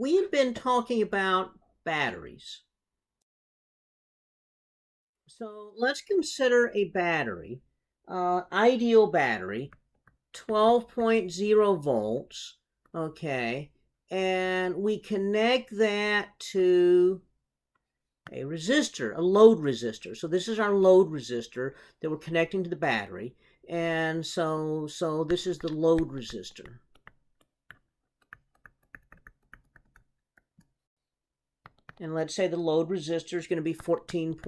we had been talking about batteries. So let's consider a battery, ideal battery, 12.0 volts, okay, and we connect that to a resistor, a load resistor. So this is our load resistor that we're connecting to the battery, and so this is the load resistor. And let's say the load resistor is going to be 14.2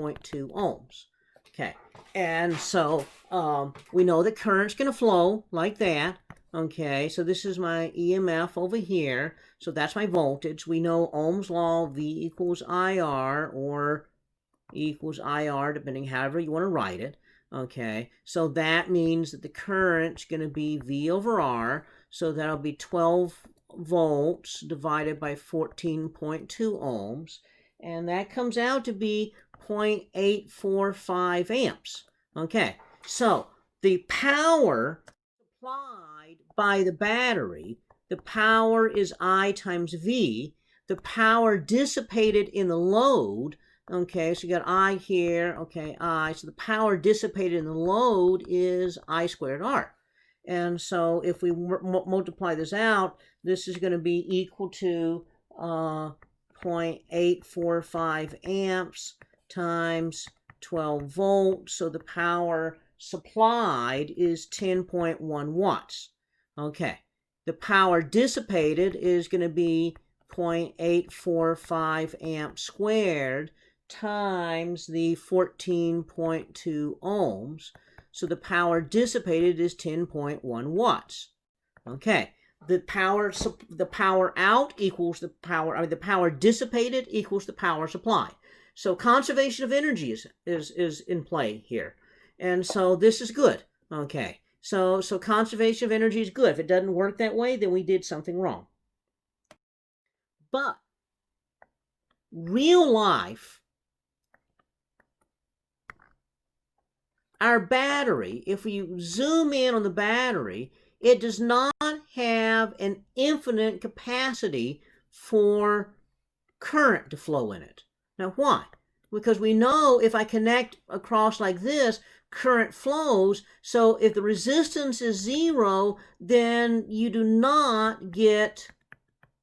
ohms. Okay, and so we know that current's going to flow like that. Okay, so this is my EMF over here. So that's my voltage. We know Ohm's law, V equals IR, or E equals IR, depending however you want to write it. Okay, so that means that the current's going to be V over R. So that'll be 12 volts divided by 14.2 ohms, and that comes out to be 0.845 amps. Okay, so the power supplied by the battery, the power is I times V. The power dissipated in the load, okay, so you got I here, okay, I, so the power dissipated in the load is I squared R. And so if we multiply this out, this is going to be equal to 0.845 amps times 12 volts. So the power supplied is 10.1 watts. Okay, the power dissipated is going to be 0.845 amps squared times the 14.2 ohms. So the power dissipated is 10.1 watts. Okay, the power out equals the power, the power dissipated equals the power supply. So conservation of energy is in play here. And so this is good. Okay, so conservation of energy is good. If it doesn't work that way, then we did something wrong. But real life, our battery, if we zoom in on the battery, it does not have an infinite capacity for current to flow in it. Now, why? Because we know if I connect across like this, current flows. So if the resistance is 0, then you do not get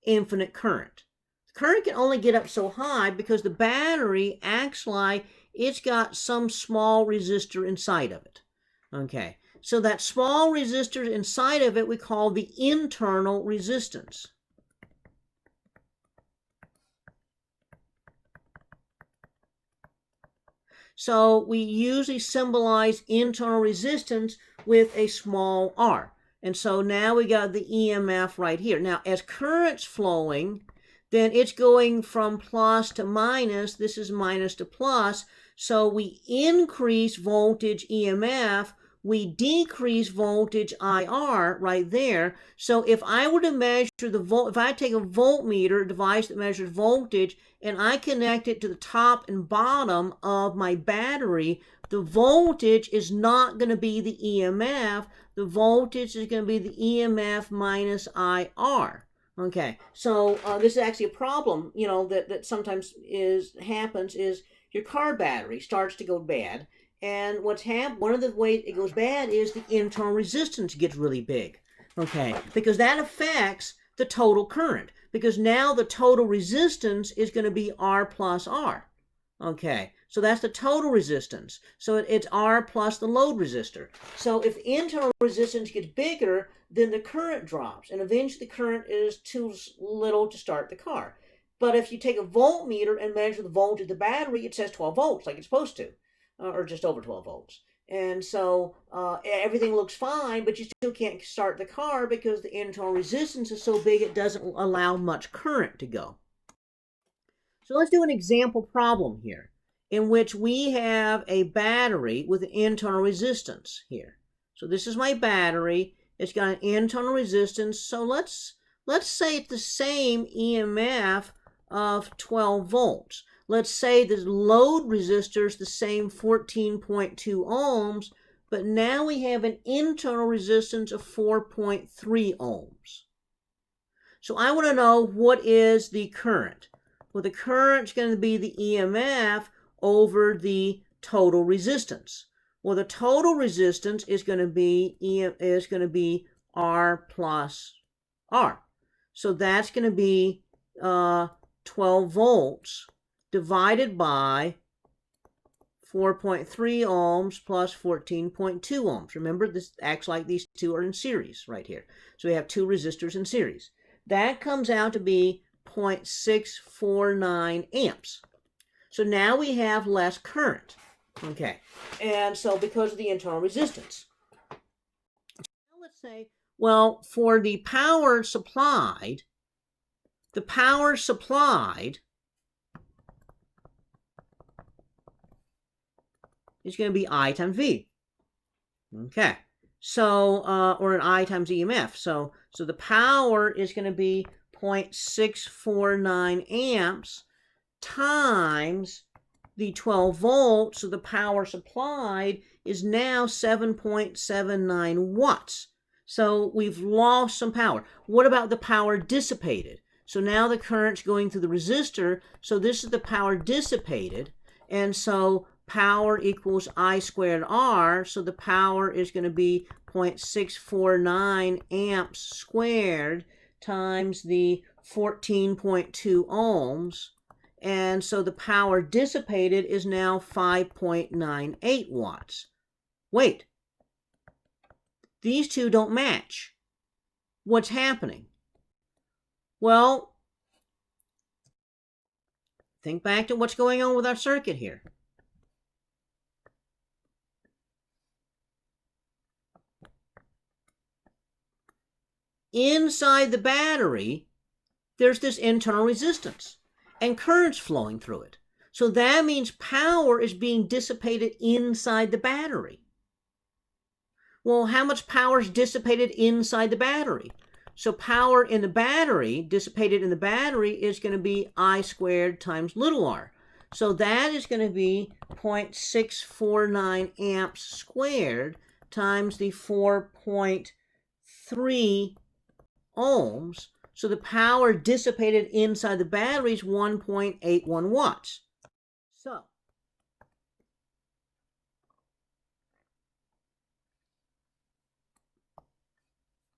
infinite current. The current can only get up so high because the battery acts like it's got some small resistor inside of it. Okay, so that small resistor inside of it we call the internal resistance. So we usually symbolize internal resistance with a small r. And so now we got the EMF right here. Now, as current's flowing, then it's going from plus to minus. This is minus to plus. So we increase voltage EMF. We decrease voltage IR right there. So if I were to measure the volt, if I take a voltmeter, a device that measures voltage, and I connect it to the top and bottom of my battery, the voltage is not going to be the EMF. The voltage is going to be the EMF minus IR. Okay, so this is actually a problem, you know, that sometimes happens is your car battery starts to go bad, and one of the ways it goes bad is the internal resistance gets really big. Okay, because that affects the total current, because now the total resistance is going to be R plus R. Okay, so that's the total resistance. So it's R plus the load resistor. So if the internal resistance gets bigger, then the current drops, and eventually the current is too little to start the car. But if you take a voltmeter and measure the voltage of the battery, it says 12 volts like it's supposed to, or just over 12 volts. And so everything looks fine, but you still can't start the car because the internal resistance is so big it doesn't allow much current to go. So let's do an example problem here in which we have a battery with an internal resistance here. So this is my battery. It's got an internal resistance. So let's say it's the same EMF of 12 volts. Let's say the load resistor is the same 14.2 ohms, but now we have an internal resistance of 4.3 ohms. So I want to know what is the current. Well, the current's going to be the EMF over the total resistance. Well, the total resistance is going to be R plus R. So that's going to be 12 volts divided by 4.3 ohms plus 14.2 ohms. Remember, this acts like these two are in series right here. So we have two resistors in series. That comes out to be 0.649 amps. So now we have less current. Okay, and so because of the internal resistance. Now let's say, well, for the power supplied is going to be I times V. Okay, so, or an I times EMF. So the power is going to be 0.649 amps times the 12 volts. So the power supplied is now 7.79 watts. So we've lost some power. What about the power dissipated? So now the current's going through the resistor. So this is the power dissipated. And so power equals I squared R. So the power is going to be 0.649 amps squared times the 14.2 ohms. And so the power dissipated is now 5.98 watts. Wait, these two don't match. What's happening? Well, think back to what's going on with our circuit here. Inside the battery, there's this internal resistance and current's flowing through it. So that means power is being dissipated inside the battery. Well, how much power is dissipated inside the battery? So power in the battery, dissipated in the battery, is going to be I squared times little r. So that is going to be 0.649 amps squared times the 4.3 ohms. So the power dissipated inside the battery is 1.81 watts.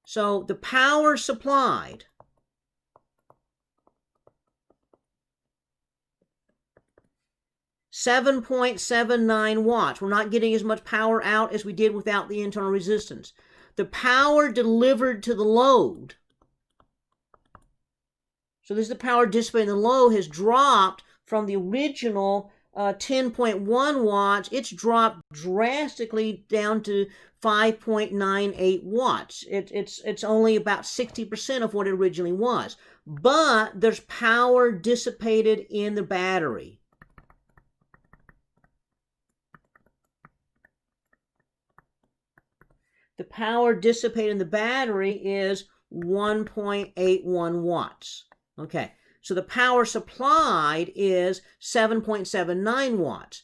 So the power supplied (7.79 watts). We're not getting as much power out as we did without the internal resistance. The power delivered to the load, so this is the power dissipated in the load, has dropped from the original 10.1 watts. It's dropped drastically down to 5.98 watts. It's only about 60% of what it originally was. But there's power dissipated in the battery. The power dissipated in the battery is 1.81 watts. Okay, so the power supplied is 7.79 watts.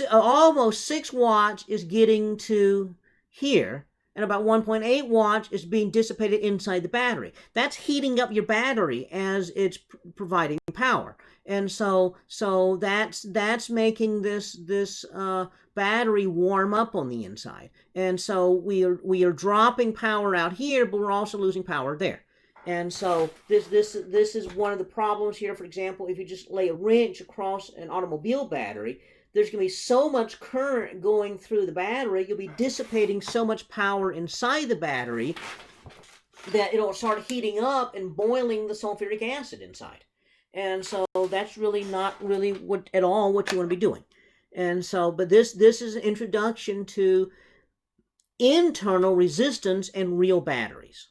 Almost 6 watts is getting to here, and about 1.8 watts is being dissipated inside the battery. That's heating up your battery as it's providing power. And so that's making this battery warm up on the inside. And so we are dropping power out here, but we're also losing power there. And so this is one of the problems here. For example, if you just lay a wrench across an automobile battery, there's going to be so much current going through the battery, you'll be dissipating so much power inside the battery that it'll start heating up and boiling the sulfuric acid inside. And so that's really not really at all what you want to be doing. And so, but this is an introduction to internal resistance and real batteries.